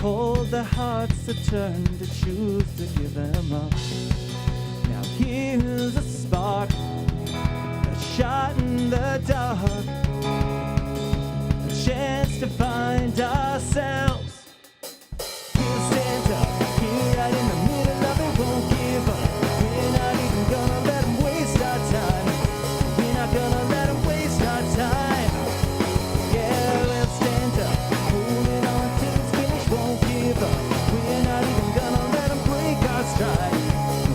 cold their hearts have turned to choose to give them up. Now here's a spark, a shot in the dark, a chance to find ourselves. We'll stand up, here right in the middle of it, won't give up. We're not even gonna let them waste our time. We're not gonna let them waste our time. Yeah, we'll stand up, holding on till it's finished, won't give up. We're not even gonna let them break our stride.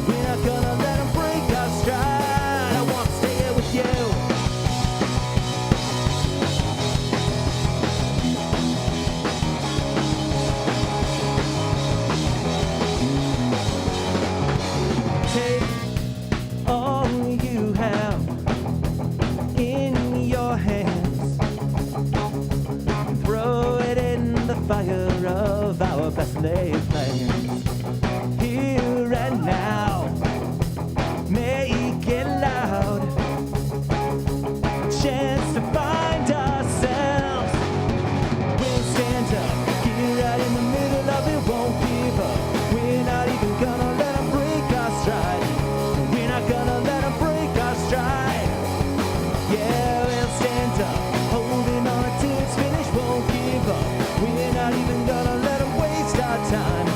We're not gonna let them break our stride. I wanna stay here with you. Take all you have in your hands and throw it in the fire of our best laid plans. Here and now, make it loud, chance to find ourselves. We'll stand up, here right in the middle of it, won't give up. We're not even gonna let them break our stride. We're not gonna let them break our stride. Yeah, we'll stand up, holding on till it's finished, won't give up. We're not even gonna let them waste our time.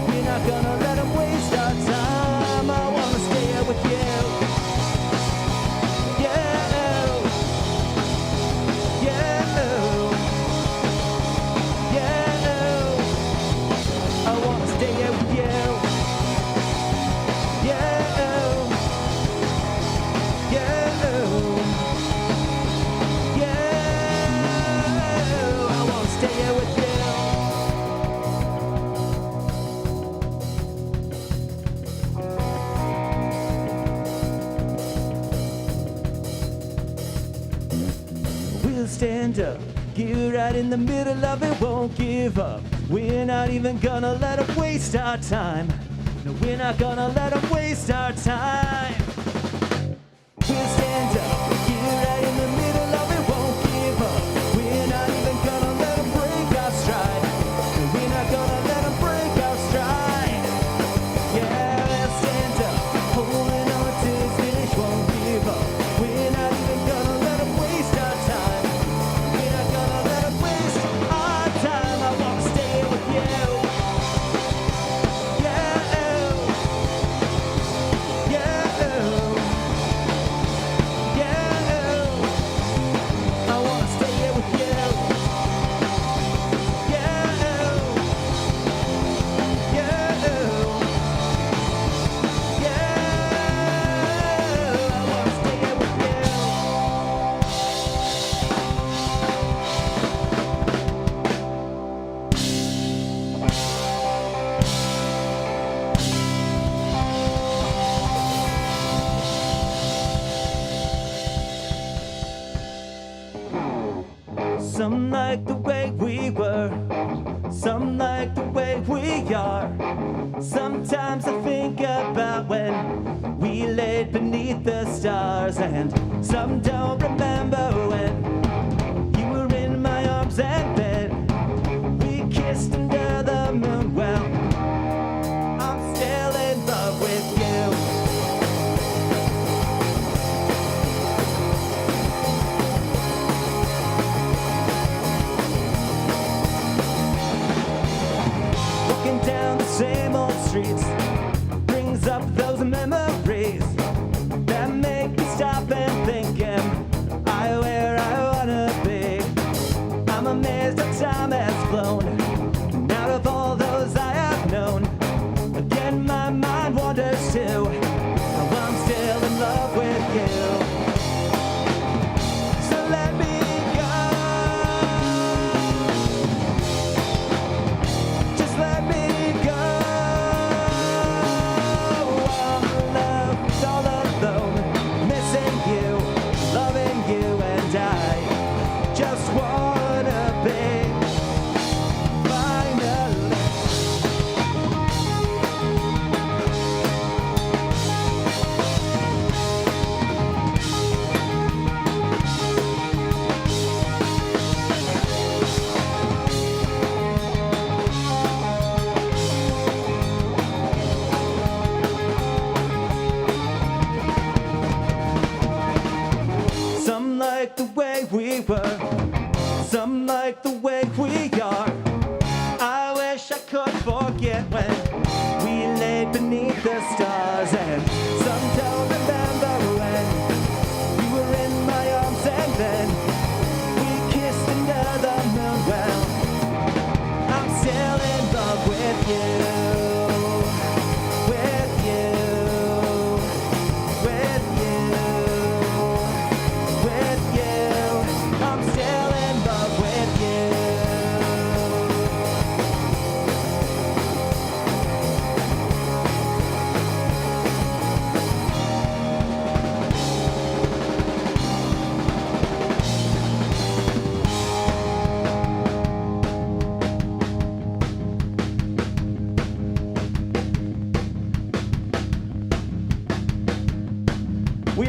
We're not gonna let them waste our time. I wanna stay here with you. Yeah, yeah, yeah. I wanna stay here with you. Yeah, yeah, I wanna stay here with you. We'll stand up, get right in the middle of it, won't give up. We're not even gonna let them waste our time. No, we're not gonna let them waste our time. We'll stand up, get right in the middle of it, won't give up. We're not even gonna let them break our stride. No, we're not gonna let them break our stride. Yeah, we'll stand up, holding on till it's finished, won't give up. We're not even gonna let them waste our time. We're not gonna let them waste our time. I wanna stay here with you. Yeah, yeah, yeah. I wanna stay here with you. Yeah, yeah, yeah. I wanna stay here with you. Some like the way we were, some like the way we are. Sometimes I think about when we laid beneath the stars, and some don't remember when you were in my arms and then we kissed under the moon. Well, I'm still in love with you. Walking down the same old streets brings up those memories that make me stop and think, am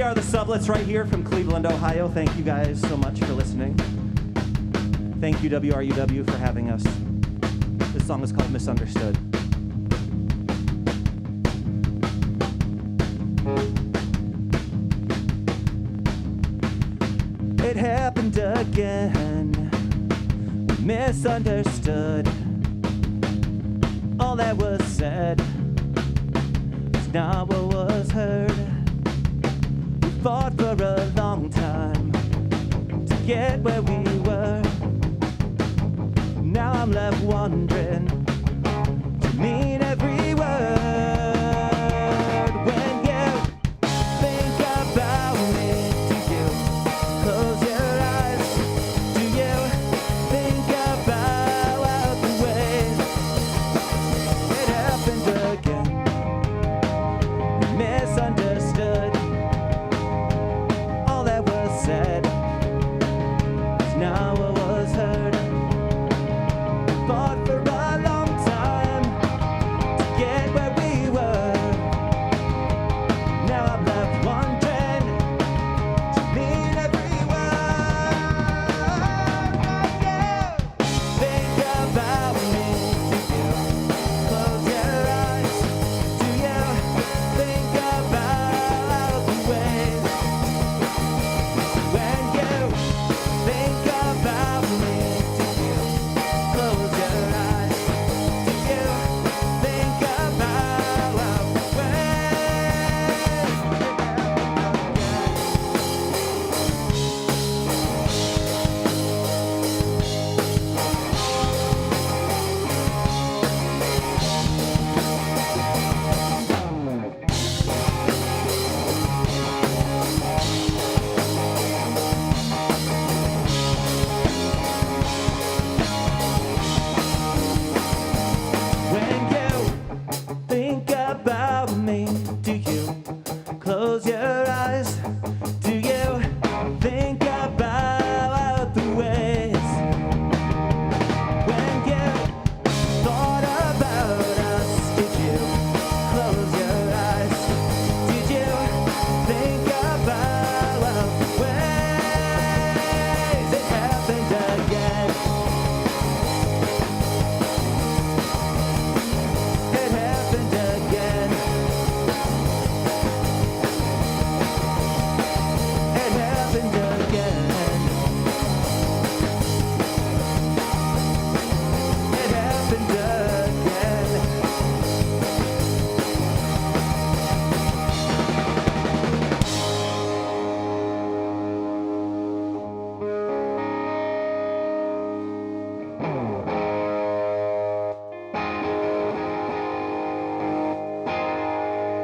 We are the Sublets right here from Cleveland, Ohio. Thank you guys so much for listening. Thank you, WRUW, for having us. This song is called Misunderstood. It happened again. We misunderstood. All that was said is not what was heard. We fought for a long time to get where we were. Now I'm left wondering to mean every word. When you think about me, do you close your eyes? Do you think about the way it happened again? We misunderstood. All that was said is not what was heard. Fought for a long time to get where we were. Now I'm left wondering to mean every word. When you think about me, do you close your eyes? Do you think about the ways? When you think about me, do you close your eyes? Do you think about the When you think about me, do you close your eyes? Do you think about the ways? When you thought about us, did you close your eyes? Did you think about the ways it happened again? It happened again. It happened again. It happened again.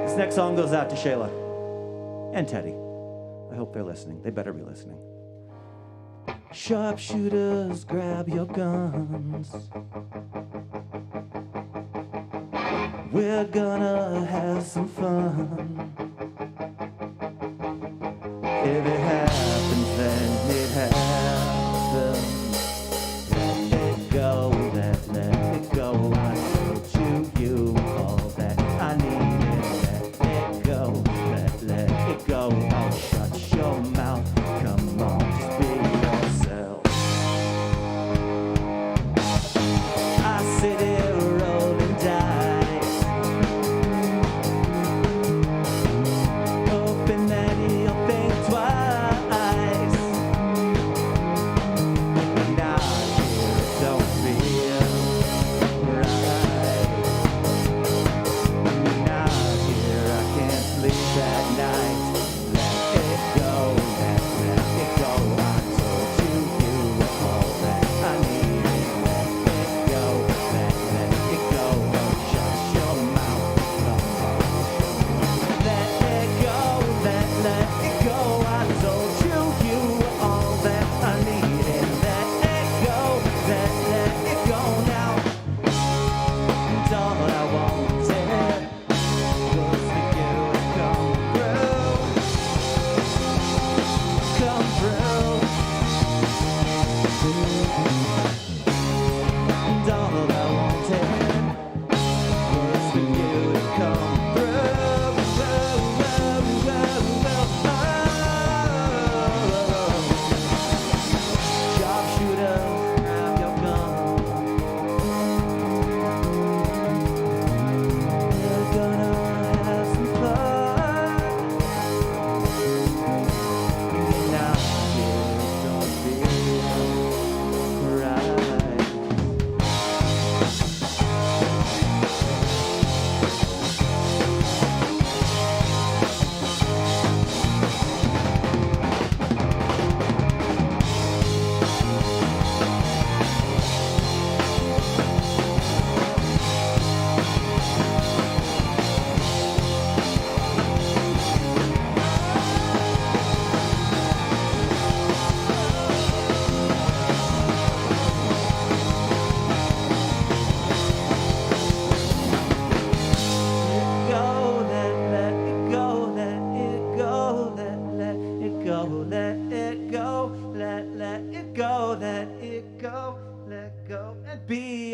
This next song goes out to Shayla and Teddy. I hope they're listening. They better be listening. Sharpshooters, grab your guns. We're gonna have some fun. If it happens, then it happens. Let it go, let it go. I told you all that I needed. Let it go, let it go. Oh, shut your mouth. Come on, just be yourself. I sit here rolling dice, hoping that you'll think twice.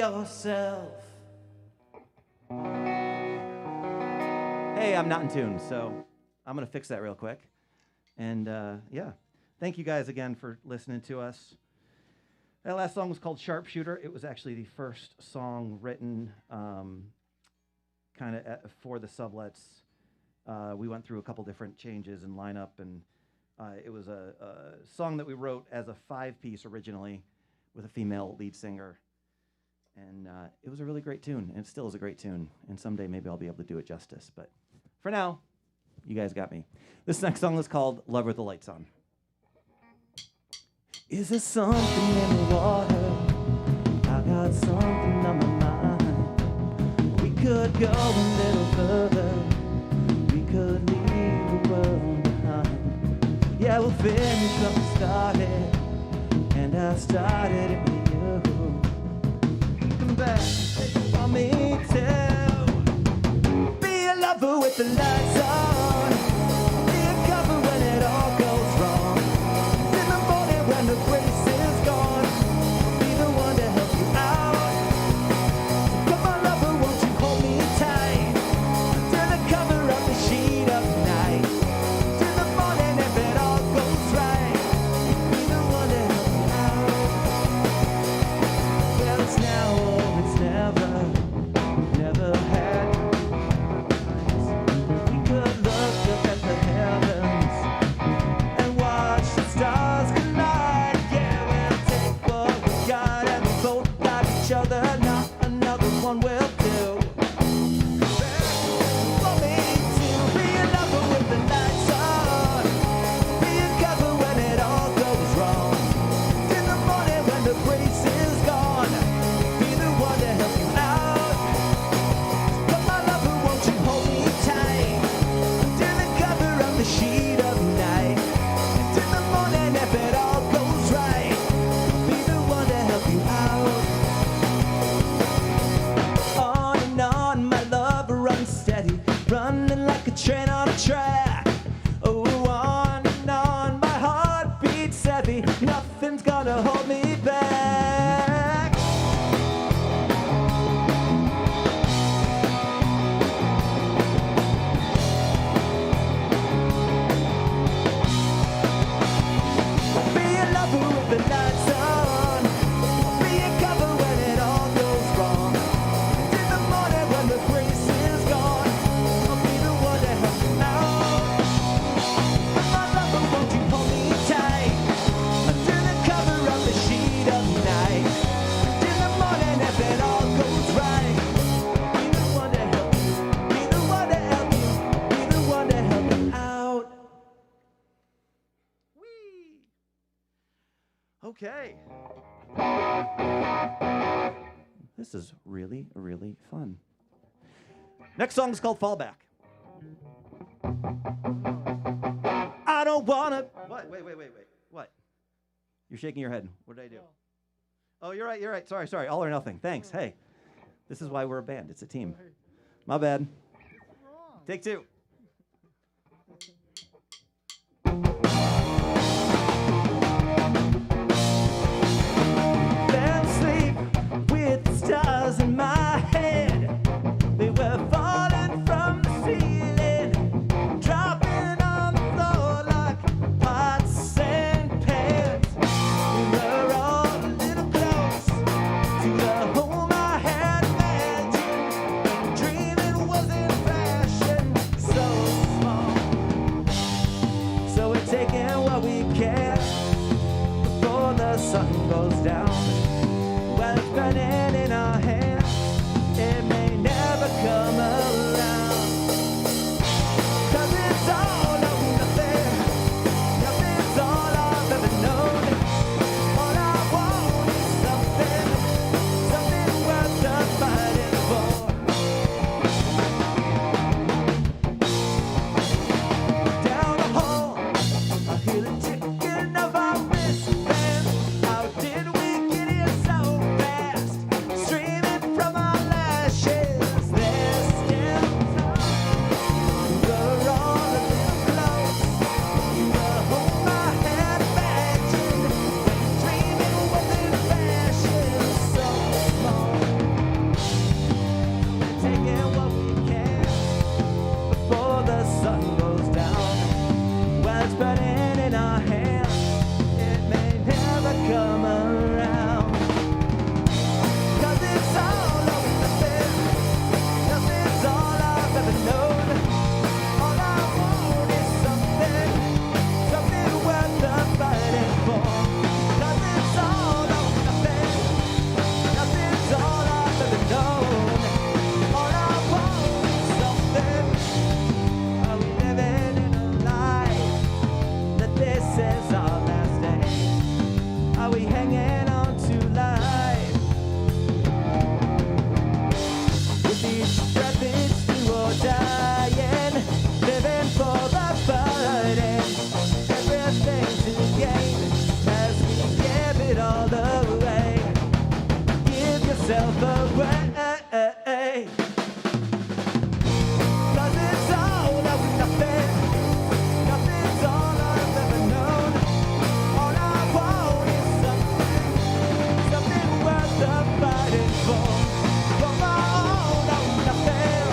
yourself. Hey, I'm not in tune, so I'm going to fix that real quick. And yeah, thank you guys again for listening to us. That last song was called Sharpshooter. It was actually the first song written kind of for the Sublets. We went through a couple different changes in lineup, and it was a song that we wrote as a 5-piece originally with a female lead singer. And it was a really great tune, and it still is a great tune. And someday maybe I'll be able to do it justice. But for now, you guys got me. This next song is called Love with the Lights On. Is there something in the water? I got something on my mind. We could go a little further. We could leave the world behind. Yeah, we'll finish what we started, and I started it with you. Come back, for me to be a lover with the lights on. Be a cover when it all goes wrong. In the morning when the grace is gone, be the one to help you out. Come on, lover, won't you hold me tight? Till the cover of the sheet of night. Till the morning if it all goes right, be the one to help you out. Well, it's now or it's never, never had. We could look up at the heavens and watch the stars collide. Yeah, we'll take what we got and we both got each other. Not another one will do. For me to be a lover with the lights on. Be a cover when it all goes wrong. In the morning when the grace is gone, be the one to help you out. But my lover, won't you hold me tight? Till the cover of the sheet of night. Till the morning if it all goes right, be the one to help you out. On and on, my love runs steady, running like a train on a track. Oh, on and on, my heart beats heavy. Nothing's gonna hold me back. Be a lover with the lights on. Be a cover when it all goes wrong. In the morning when the grace is gone, I'll be the one to help you out. But my lover, won't you hold me tight? Until the cover of the sheet of night. In the morning if it all goes right, be the one to help you. Be the one to help you. Be the one to help you out. Whee! Okay. This is really, really fun. Next song is called Fallback. I don't wanna. What? Wait. What? You're shaking your head. What did I do? Oh, you're right. Sorry. All or nothing. Thanks. Hey, this is why we're a band. It's a team. My bad. Take two. Fell asleep with the stars in my head. They were falling from the ceiling, dropping on the floor like pots and pans. We were all a little close to the home I had imagined. Dreaming was in fashion. away. 'Cause it's all or nothing. Nothing's all I've ever known. All I want is something worth the fighting for. You're my all or nothing.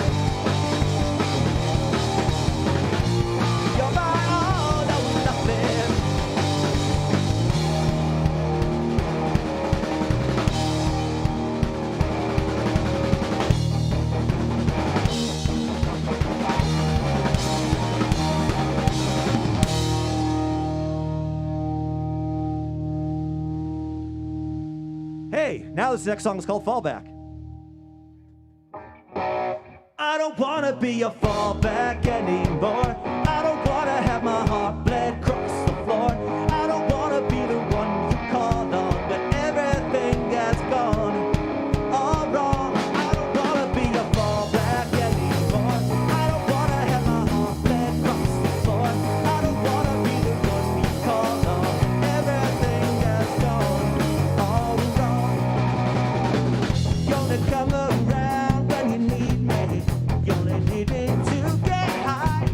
You're my all or nothing. Hey, now this next song is called Fallback. I don't wanna be a fallback anymore. I don't wanna have my heart bled across the floor. I don't wanna be the one you called on when everything has gone all wrong. I don't wanna be a fallback anymore. I don't wanna have my heart bled across the floor. I don't wanna be the one you called on when everything has gone all wrong. You only come around when you need me. You only need me to get high.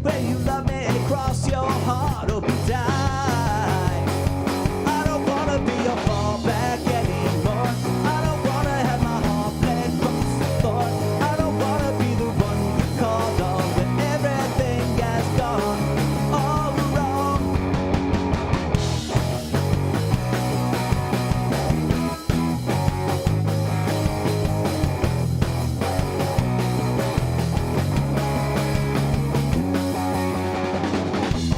When you love me, cross your heart or be die. I don't wanna be a fallback anymore. I don't wanna have my heart bled across the floor. I don't wanna be the one you called on when everything has gone all wrong.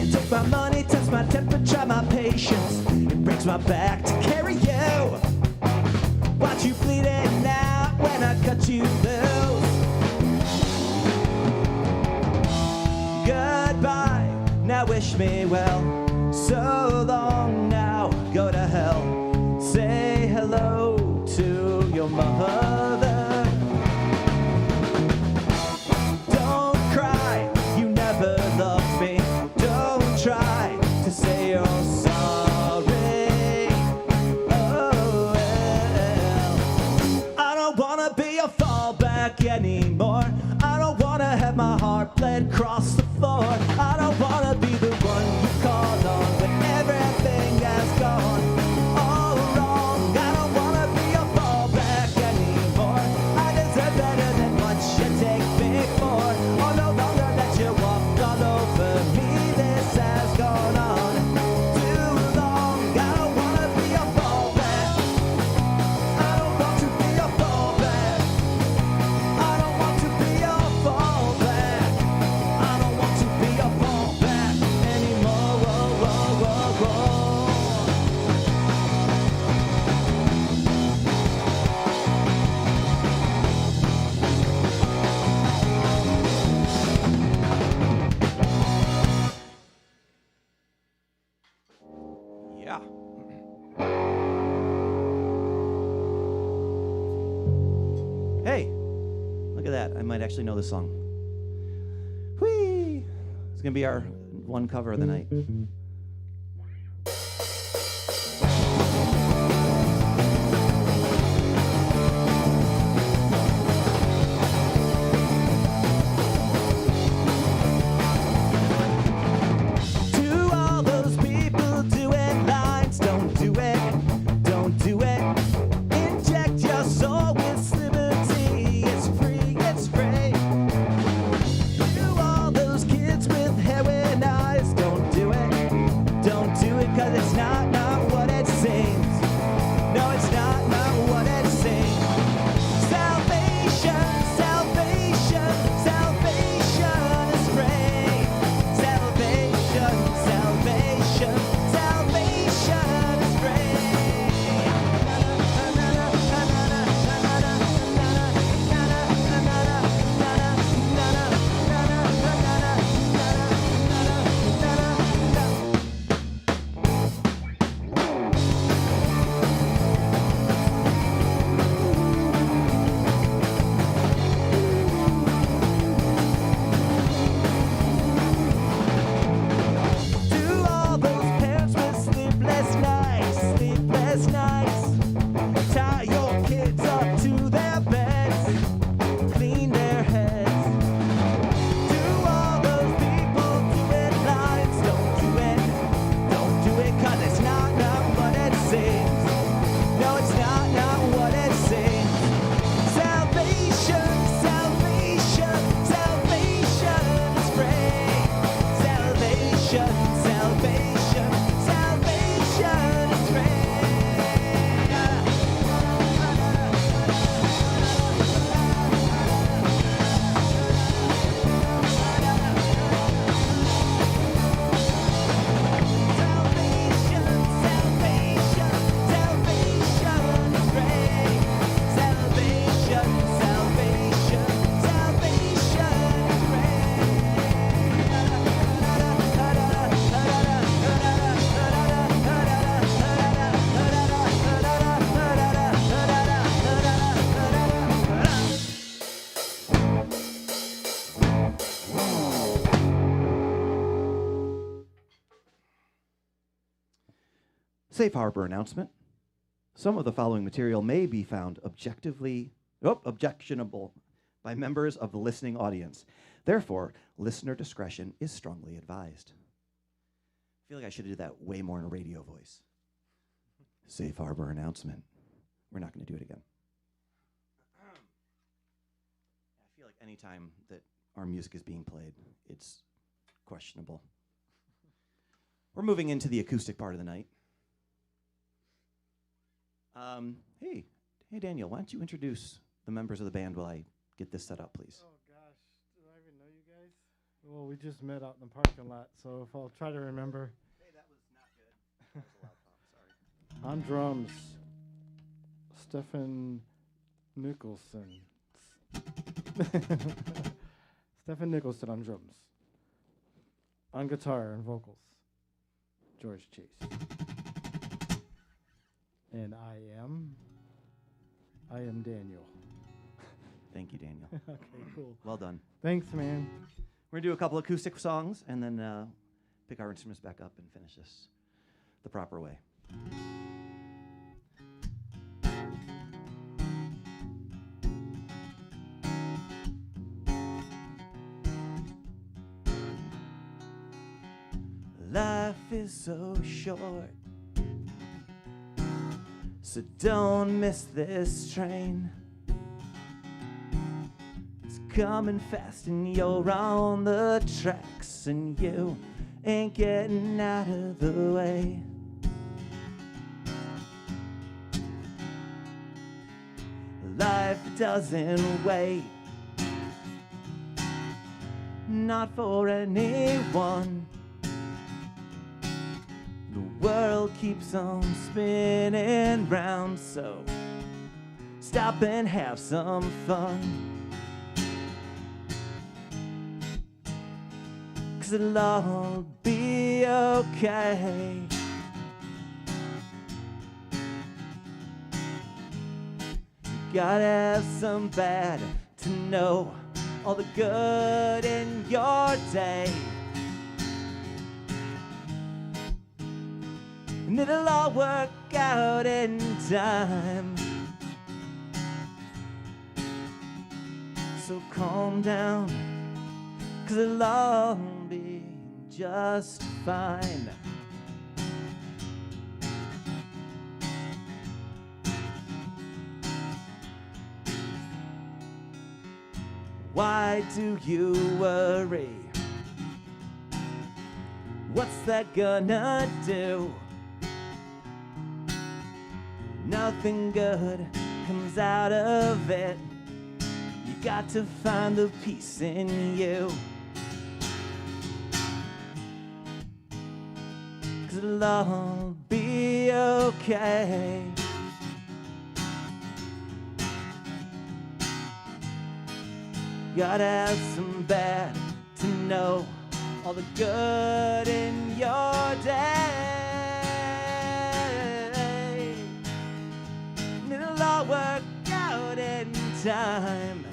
You take my money, test my temperature, my patience. It breaks my back to carry you. Watch you bleeding out when I cut you loose. Goodbye, now wish me well. So long now, go to hell. Say hello to your mother. Don't cry, you never loved me. Don't try to say you're sorry. Oh well. I don't wanna be a fallback anymore. I don't wanna have my heart bled across the floor. I don't wanna be the one you called on when everything has gone all wrong. I don't wanna be a fallback anymore. I deserve better than what you take me for. I'll no longer let you walk all over me. This has gone on too long. I don't wanna be a fallback. I don't want to be a fallback. I don't want to be a fallback. I don't want to be a fallback anymore. Whoa, whoa, whoa, whoa. Yeah. Hey, look at that. I might actually know this song. Whee! It's gonna be our one cover of the night. To all those people doing lines, don't do it, don't do it. Inject your soul with liberty, it's free, it's free. To all those kids with heroin eyes, don't do it, Safe harbor announcement. Some of the following material may be found objectionable by members of the listening audience. Therefore, listener discretion is strongly advised. I feel like I should have did that way more in a radio voice. Safe harbor announcement. We're not going to do it again. I feel like any time that our music is being played, it's questionable. We're moving into the acoustic part of the night. Hey, Daniel, why don't you introduce the members of the band while I get this set up, please? Oh, gosh. Do I even know you guys? Well, we just met out in the parking lot, so if I'll try to remember. Hey, that was not good. That was a loud pop, sorry. On drums, Stefan Nicholson. Stefan Nicholson on drums. On guitar and vocals, George Chase. And I am Daniel. Thank you, Daniel. Okay, cool. Well done. Thanks, man. We're going to do a couple acoustic songs and then pick our instruments back up and finish this the proper way. Life is so short, so don't miss this train. It's coming fast and you're on the tracks and you ain't getting out of the way. Life doesn't wait, not for anyone. The world keeps on spinning round, so stop and have some fun. 'Cause it'll all be okay. You gotta have some bad to know all the good in your day. And it'll all work out in time. So calm down, 'cause it'll all be just fine. Why do you worry? What's that gonna do? Nothing good comes out of it. You got to find the peace in you. 'Cause it'll all be okay. Gotta have some bad to know all the good in your day. And it'll all work out in time.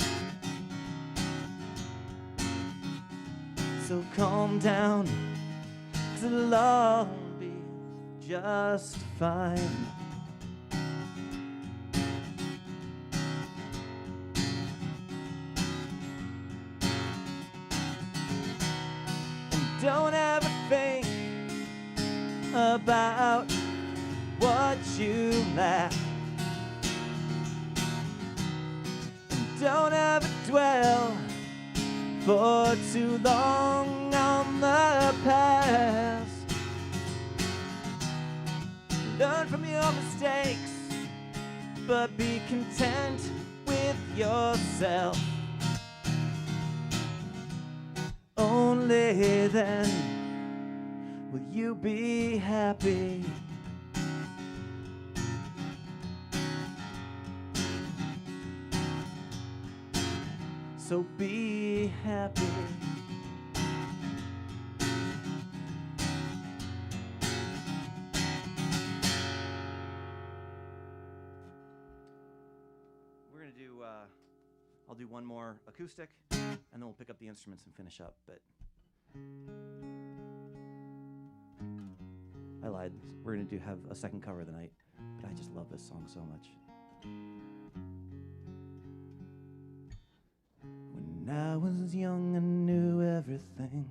So calm down, 'cause it'll all be just fine. Don't ever think about what you lack. And don't ever dwell for too long on the past. Learn from your mistakes, but be content with yourself. Only then will you be happy. So be happy. We're gonna do, I'll do one more acoustic, and then we'll pick up the instruments and finish up. But I lied. We're going to have a second cover of the night, but I just love this song so much. When I was young, I knew everything,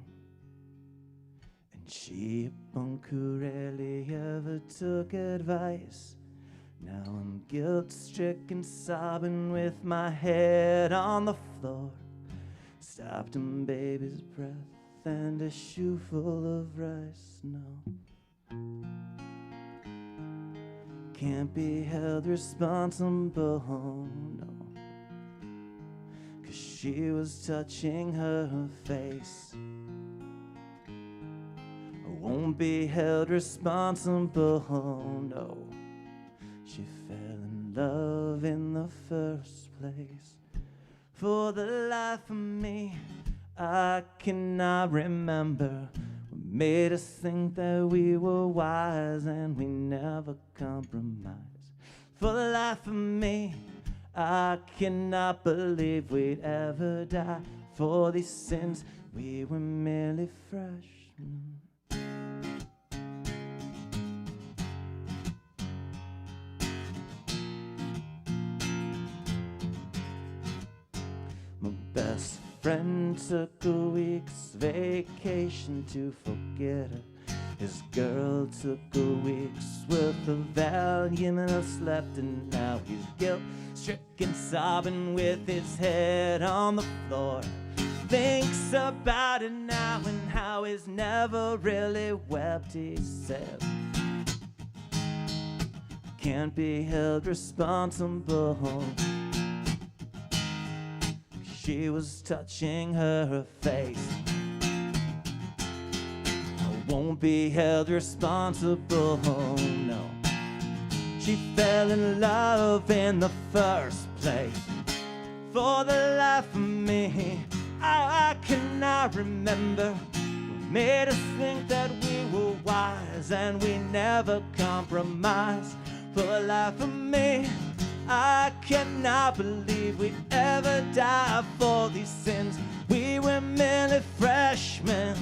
and she, a punk who rarely ever took advice. Now I'm guilt-stricken, sobbing with my head on the floor. Stopped in baby's breath and a shoe full of rice. No, can't be held responsible, no, 'cause she was touching her face. I won't be held responsible, no. She fell in love in the first place. For the life of me, I cannot remember what made us think that we were wise and we never compromised. For the life of me, I cannot believe we'd ever die. For these sins, we were merely freshmen. My best friend took a week's vacation to forget her. His girl took a week's worth of Valium and slept, and now he's guilt-stricken, sobbing with his head on the floor. Thinks about it now and how he's never really wept, he said. Can't be held responsible. She was touching her face. I won't be held responsible, no. She fell in love in the first place. For the life of me, I cannot remember what made us think that we were wise and we never compromised. For the life of me, I cannot believe we'd ever die for these sins. We were merely freshmen.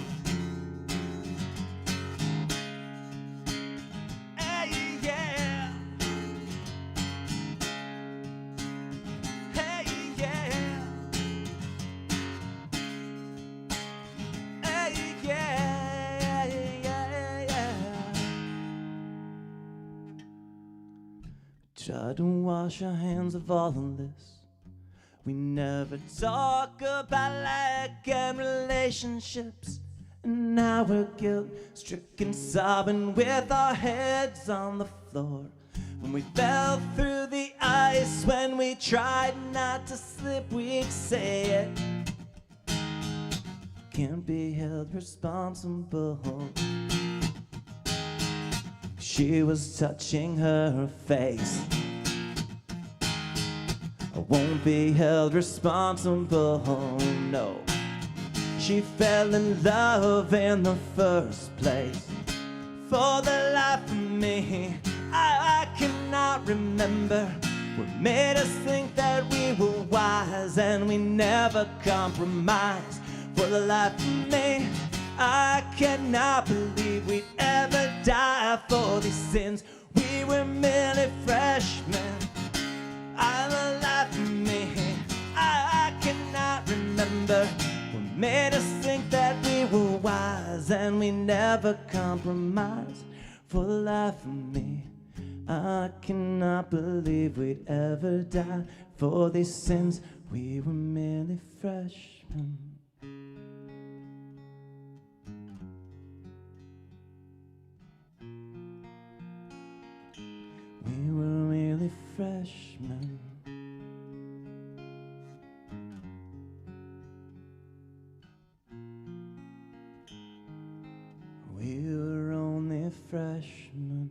Hey, yeah. Hey, yeah. Hey, yeah, yeah, yeah. Try to wash our hands of all of this. We never talk about lack and relationships. And now we're guilt-stricken, sobbing with our heads on the floor. When we fell through the ice, when we tried not to slip, we'd say it. Can't be held responsible. She was touching her face. I won't be held responsible, no. She fell in love in the first place. For the life of me, I cannot remember what made us think that we were wise and we never compromised. For the life of me, I cannot believe we'd ever die for these sins. We were merely freshmen. I'm the life of me. I cannot remember what made us think that we were wise and we never compromised. For the life of me, I cannot believe we'd ever die for these sins. We were merely freshmen. We were merely freshmen. We were only freshmen.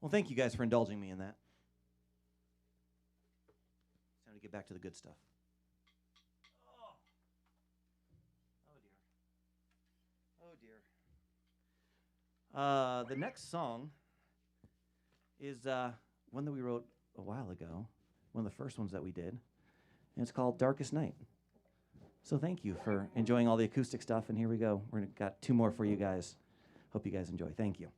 Well, thank you guys for indulging me in that. It's time to get back to the good stuff. Oh dear. The next song is one that we wrote a while ago, one of the first ones that we did, and it's called Darkest Night. So thank you for enjoying all the acoustic stuff, and here we go. We're gonna got 2 more for you guys. Hope you guys enjoy. Thank you.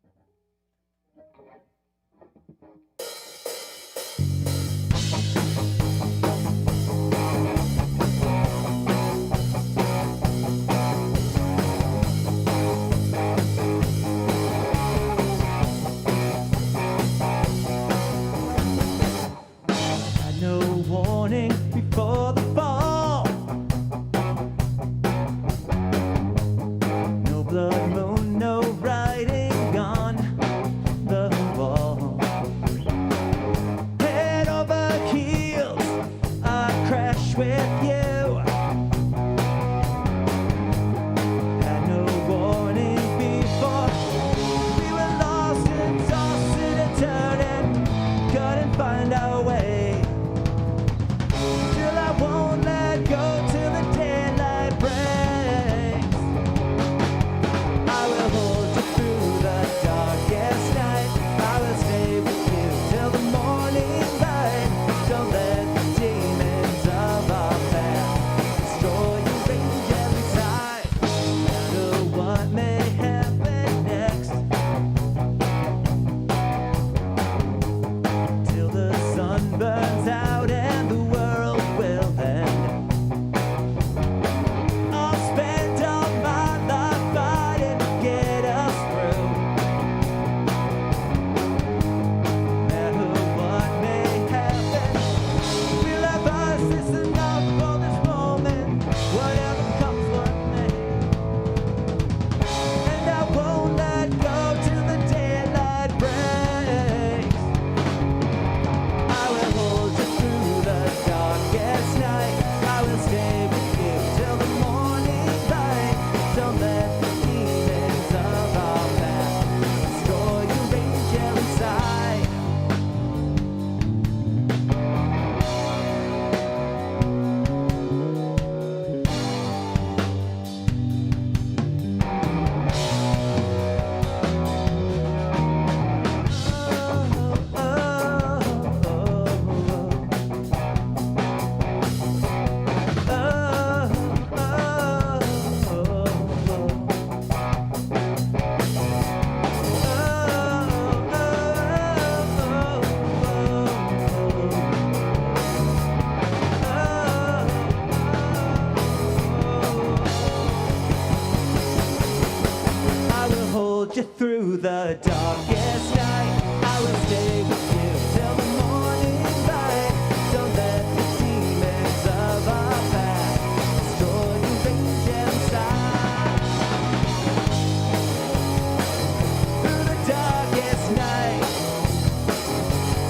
No warning before the fall. No blood moon, no writing on the wall. Head over heels, I crash with you. Had no warning before. We were lost and tossing and turning, couldn't find our way. Won't let go till the daylight breaks. I will hold you through the darkest night. I will stay with you till the morning light. Don't let the demons of our past destroy your angel inside. No matter what may happen next, till the sun burns out and the world will end. I'll spend all my life fighting to get us through. No matter what may happen, we'll have us this enough for this moment. Whatever comes what may. And I won't let go till the daylight breaks. I will hold you through the darkest night. I will stay with you till the morning light. Don't let the demons of our past destroy your angel inside. I will hold you through the darkest night. I will stay with you till the morning light. Don't let the demons of our past destroy your angel inside. Through the darkest night,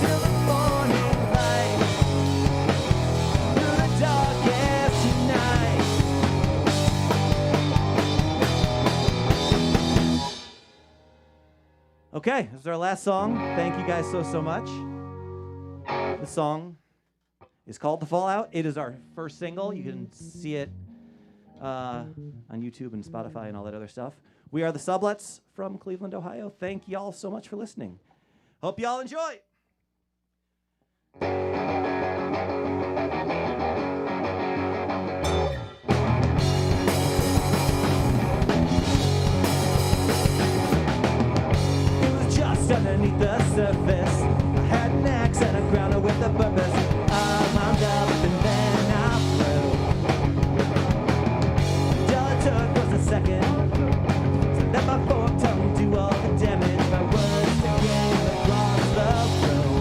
till the morning light. Through the darkest night. Okay, this is our last song. Thank you guys so much. The song is called The Fallout. It is our first single. You can see it on YouTube and Spotify and all that other stuff. We are the Sublets from Cleveland, Ohio. Thank y'all so much for listening. Hope y'all enjoy. Underneath the surface, I had an axe and I ground her with a purpose. I wound up and then I flew. All it took was a second to let my forked tongue do all the damage. My words that came across the room.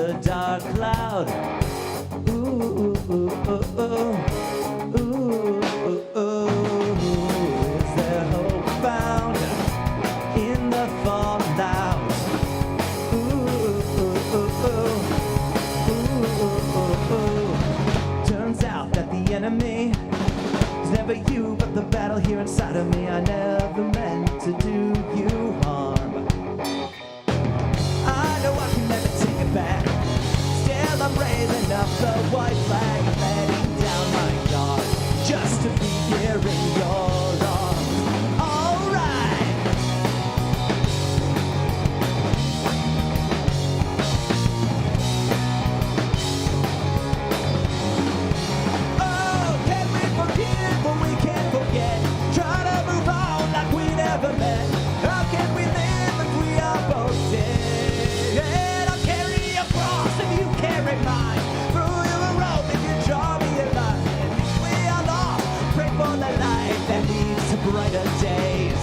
a dark cloud. Ooh, ooh, ooh, ooh, ooh, ooh, ooh. Is there hope found in the fallout? Ooh, ooh, ooh, ooh, ooh, ooh, ooh. Turns out that the enemy is never you, but the battle here inside of me. I never meant to do you harm. I know I can never take it back. Still I'm raising up the white flag, letting down my guard, just to be here in your arms. Alright. Oh, can we forgive what we can't forget? Try to move on like we never met. How can we live if we are both dead? I'll carry your cross if you carry mine. Through your rope if you draw me a line. And if we are lost, pray for the light that leads to brighter days.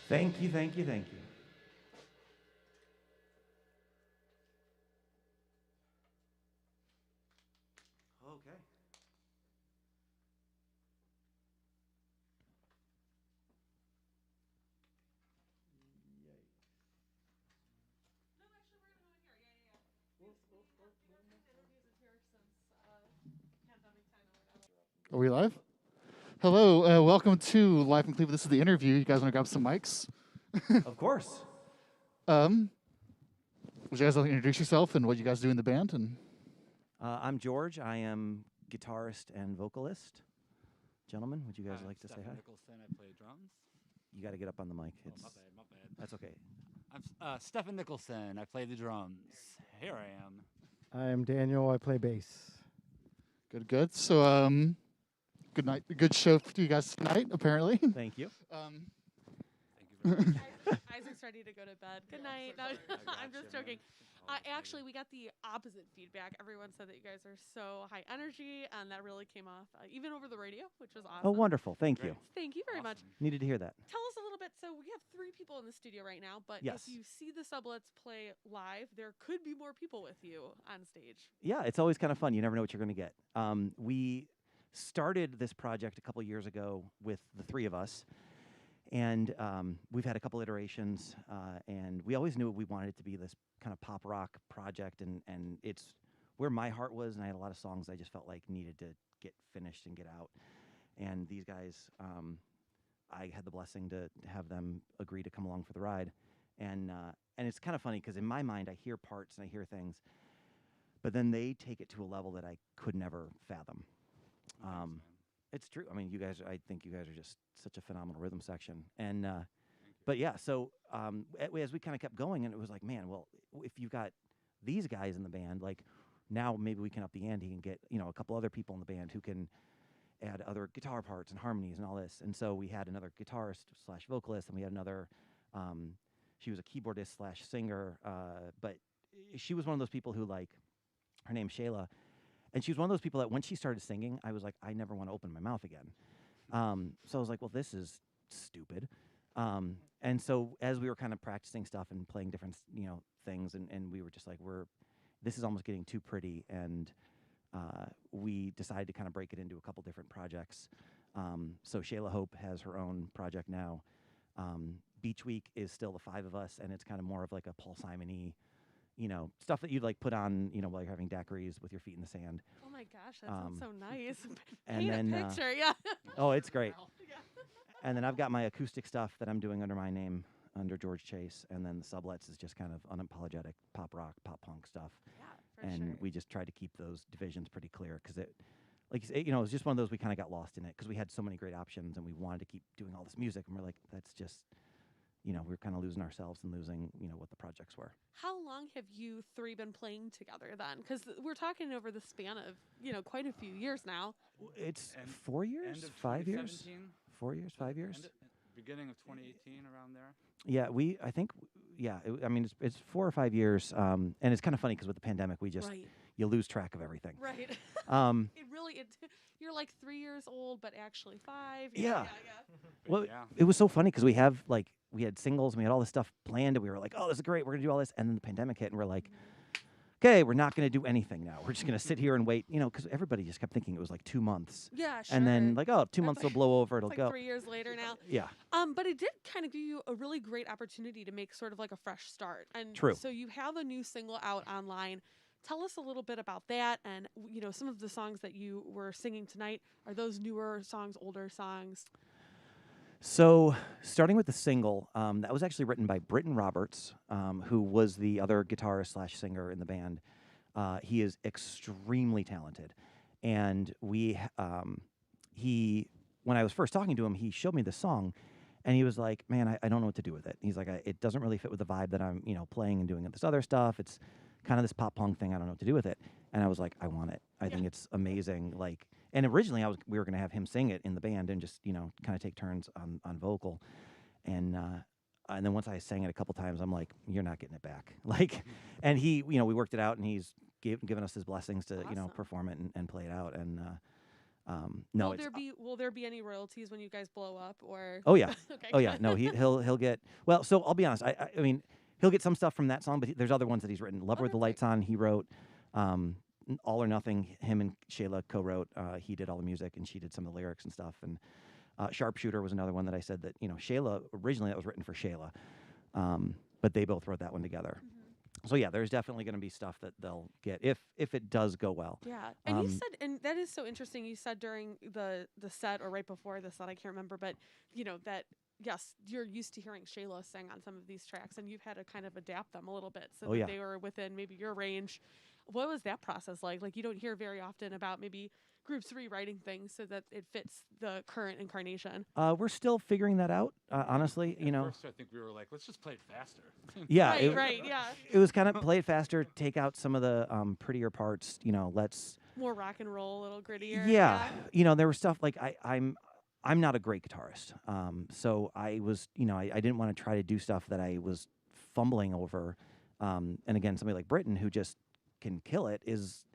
Thank you, thank you, thank you. Okay. Are we live? Hello, welcome to Live in Cleveland. This is the interview. You guys want to grab some mics? Of course. Would you guys like to introduce yourself and what you guys do in the band? And I'm George. I am guitarist and vocalist. Gentlemen, would you guys like to say hi? Nicholson. I play drums. You got to get up on the mic. Oh, my bad. That's okay. I'm Stefan Nicholson. I play the drums. Here I am. I'm Daniel. I play bass. good. So, good night. Good show for you guys tonight, apparently. Thank you. Thank you very much. Isaac's ready to go to bed. Good night. No, I'm just joking. Actually, we got the opposite feedback. Everyone said that you guys are so high energy, and that really came off even over the radio, which was awesome. Oh, wonderful. Thank you. Great. Thank you very much. Needed to hear that. Tell us a little bit. So we have 3 people in the studio right now, but Yes. if you see the Sublets play live, there could be more people with you on stage. Yeah, it's always kind of fun. You never know what you're going to get. We started this project a couple years ago with the 3 of us. And we've had a couple iterations, and we always knew we wanted it to be this kind of pop rock project, and it's where my heart was, and I had a lot of songs I just felt like needed to get finished and get out. And these guys, I had the blessing to have them agree to come along for the ride. And it's kind of funny because in my mind I hear parts and I hear things, but then they take it to a level that I could never fathom. It's true. I mean, I think you guys are just such a phenomenal rhythm section. And, but yeah, so as we kind of kept going, and it was like, man, well, if you've got these guys in the band, like now maybe we can up the ante and get, a couple other people in the band who can add other guitar parts and harmonies and all this. And so we had another guitarist / vocalist, and we had another, she was a keyboardist / singer, but she was one of those people who, like, her name's Shayla. And she was one of those people that when she started singing, I was like, I never want to open my mouth again. So I was like, well, this is stupid. And so as we were kind of practicing stuff and playing different, things, and we were just like, this is almost getting too pretty. And we decided to kind of break it into a couple different projects. So Shayla Hope has her own project now. Beach Week is still the 5 of us, and it's kind of more of like a Paul Simon-y, stuff that you'd like put on, while you're having daiquiris with your feet in the sand. Oh my gosh, that sounds so nice. And Paint then, a picture, yeah. Oh, it's great. Yeah. And then I've got my acoustic stuff that I'm doing under my name, under George Chase, and then the Sublets is just kind of unapologetic pop rock, pop punk stuff. Yeah, for And sure. we just tried to keep those divisions pretty clear because it, like you say, it was just one of those we kind of got lost in it because we had so many great options and we wanted to keep doing all this music, and we're like, that's just, we were kind of losing ourselves and losing, what the projects were. How long have you three been playing together then? Because we're talking over the span of, quite a few years now. It's End- 4 years, End of 5 years, 2017, 4 years, 5 years. beginning of 2018, around there. Yeah, I think, it's 4 or 5 years, and it's kind of funny because with the pandemic, Right. you lose track of everything. Right. You're like 3 years old, but actually 5. Yeah. But Well, yeah. it was so funny because we had singles, and we had all this stuff planned, and we were like, oh, this is great, we're gonna do all this, and then the pandemic hit, and we're like, okay, we're not gonna do anything now. We're just gonna sit here and wait, because everybody just kept thinking it was like 2 months, Yeah, sure. and then like, oh, 2 That's months like- will blow over, it'll It's go. like 3 years later now. Yeah. But it did kind of give you a really great opportunity to make sort of like a fresh start. And True. So you have a new single out online. Tell us a little bit about that, and some of the songs that you were singing tonight. Are those newer songs, older songs? So, starting with the single, that was actually written by Britton Roberts, who was the other guitarist / singer in the band. He is extremely talented, and when I was first talking to him, he showed me the song, and he was like, "Man, I don't know what to do with it." He's like, "It doesn't really fit with the vibe that I'm, playing and doing this other stuff. It's kind of this pop punk thing. I don't know what to do with it." And I was like, "I want it. I think it's amazing." And originally we were going to have him sing it in the band and just, kind of take turns on vocal. And then once I sang it a couple times, I'm like, "You're not getting it back." And he, we worked it out, and he's given us his blessings to, Awesome. perform it and play it out. And Will there be any royalties when you guys blow up, or? Oh yeah, Okay, oh yeah. good. No, he'll get. Well, so I'll be honest. I mean, he'll get some stuff from that song, but there's other ones that he's written. Love With the that's Lights On, he wrote. All or Nothing, him and Shayla co-wrote. He did all the music, and she did some of the lyrics and stuff. And Sharpshooter was another one that I said that, Shayla, originally that was written for Shayla, but they both wrote that one together. Mm-hmm. So yeah, there's definitely going to be stuff that they'll get if it does go well. Yeah, and you said, and that is so interesting. You said during the set or right before the set, I can't remember, but that yes, you're used to hearing Shayla sing on some of these tracks, and you've had to kind of adapt them a little bit so that they were within maybe your range. What was that process like? Like, you don't hear very often about maybe groups rewriting things so that it fits the current incarnation. We're still figuring that out, honestly. At first, I think we were like, let's just play it faster. Yeah, Right, yeah. It was kind of play it faster, take out some of the prettier parts. Let's More rock and roll, a little grittier. Yeah, there was stuff like I'm not a great guitarist, so I was I didn't want to try to do stuff that I was fumbling over, and again, somebody like Britton who just can kill it is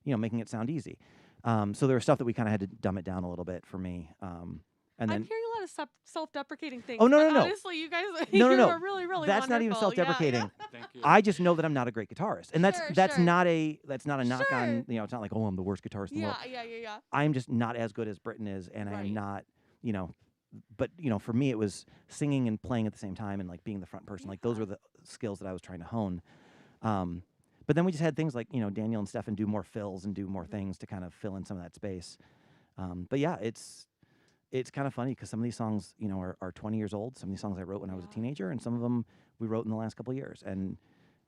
making it sound easy. So there was stuff that we kind of had to dumb it down a little bit for me. And then I'm hearing a lot of self-deprecating things. Oh, no, but no, no. honestly, you guys, No, you no. are really, really that's not even wonderful. self-deprecating. Yeah. Thank you. I just know that I'm not a great guitarist, and that's Sure. not a knock Sure. on it's not like, oh, I'm the worst guitarist in the world. Yeah. I'm just not as good as Britton is, and Right. I'm not but for me it was singing and playing at the same time and like being the front person. Like those were the skills that I was trying to hone. But then we just had things like Daniel and Stefan do more fills and do more things to kind of fill in some of that space. But yeah, it's kind of funny because some of these songs are 20 years old. Some of these songs I wrote when I was a teenager, and some of them we wrote in the last couple of years. And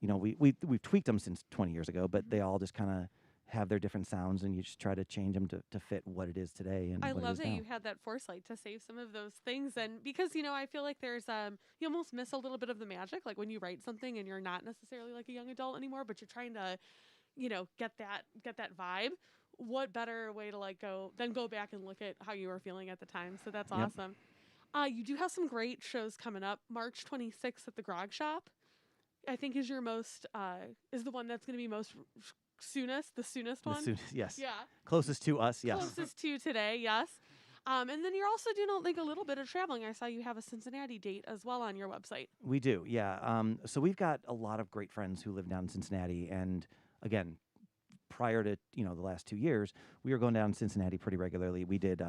we've tweaked them since 20 years ago, but they all just kind of have their different sounds, and you just try to change them to fit what it is today. And I what it love is that now. you had that foresight to save some of those things, and because I feel like there's you almost miss a little bit of the magic, like when you write something and you're not necessarily like a young adult anymore, but you're trying to get that vibe. What better way to go back and look at how you were feeling at the time? So that's Yep. awesome. You do have some great shows coming up. March 26th at the Grog Shop, I think is your most is the one that's going to be the soonest one. Yes. Yeah. Closest to us, yes. Closest to today, yes. And then you're also doing a little bit of traveling. I saw you have a Cincinnati date as well on your website. We do, yeah. So we've got a lot of great friends who live down in Cincinnati, and again, prior to the last 2 years, we were going down to Cincinnati pretty regularly. We did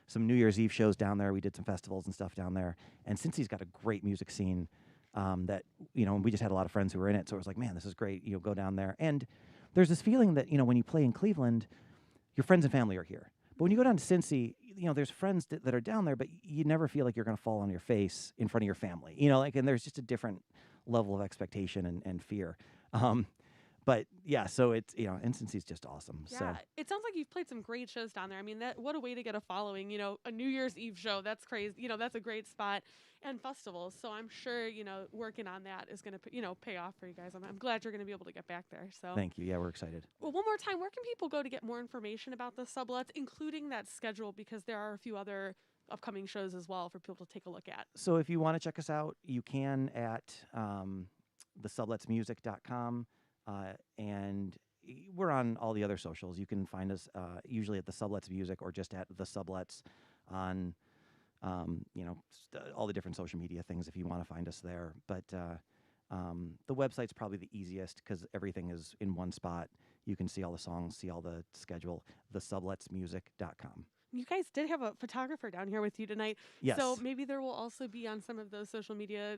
some New Year's Eve shows down there. We did some festivals and stuff down there. And Cincy's got a great music scene that we just had a lot of friends who were in it. So it was like, man, this is great. Go down there. And there's this feeling that when you play in Cleveland, your friends and family are here. But when you go down to Cincy, there's friends that are down there, but you never feel like you're going to fall on your face in front of your family. And there's just a different level of expectation and fear. But yeah, so it's and Cincy's just awesome. Yeah, So it sounds like you've played some great shows down there. I mean, what a way to get a following. A New Year's Eve show, that's crazy. That's a great spot, and festivals. So I'm sure working on that is going to pay off for you guys. I'm glad you're going to be able to get back there. So thank you. Yeah, we're excited. Well, one more time, where can people go to get more information about the Sublets, including that schedule, because there are a few other upcoming shows as well for people to take a look at. So if you want to check us out, you can at thesubletsmusic.com. And we're on all the other socials. You can find us usually at the Sublets Music or just at the Sublets on, all the different social media things if you want to find us there. But the website's probably the easiest because everything is in one spot. You can see all the songs, see all the schedule, thesubletsmusic.com. You guys did have a photographer down here with you tonight. Yes. So maybe there will also be on some of those social media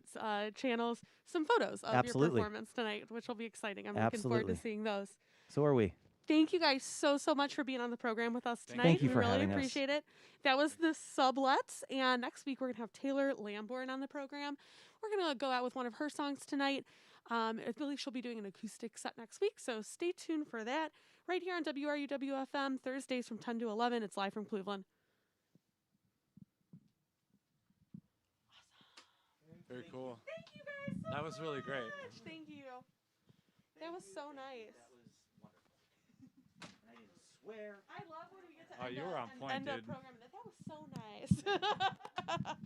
channels some photos of Absolutely. your performance tonight, which will be exciting. I'm looking forward to seeing those. So are we. Thank you guys so much for being on the program with us tonight. Thank you for we really having us. appreciate it. That was the Sublets, and next week we're going to have Taylor Lamborn on the program. We're going to go out with one of her songs tonight. I believe she'll be doing an acoustic set next week, so stay tuned for that. Right here on WRUW-FM, Thursdays from 10 to 11. It's live from Cleveland. Very cool. Thank you guys so That was really great. much. Thank you. That was so nice. I didn't swear. I love when we get to Oh, you were on point, end dude. a program. That was so nice.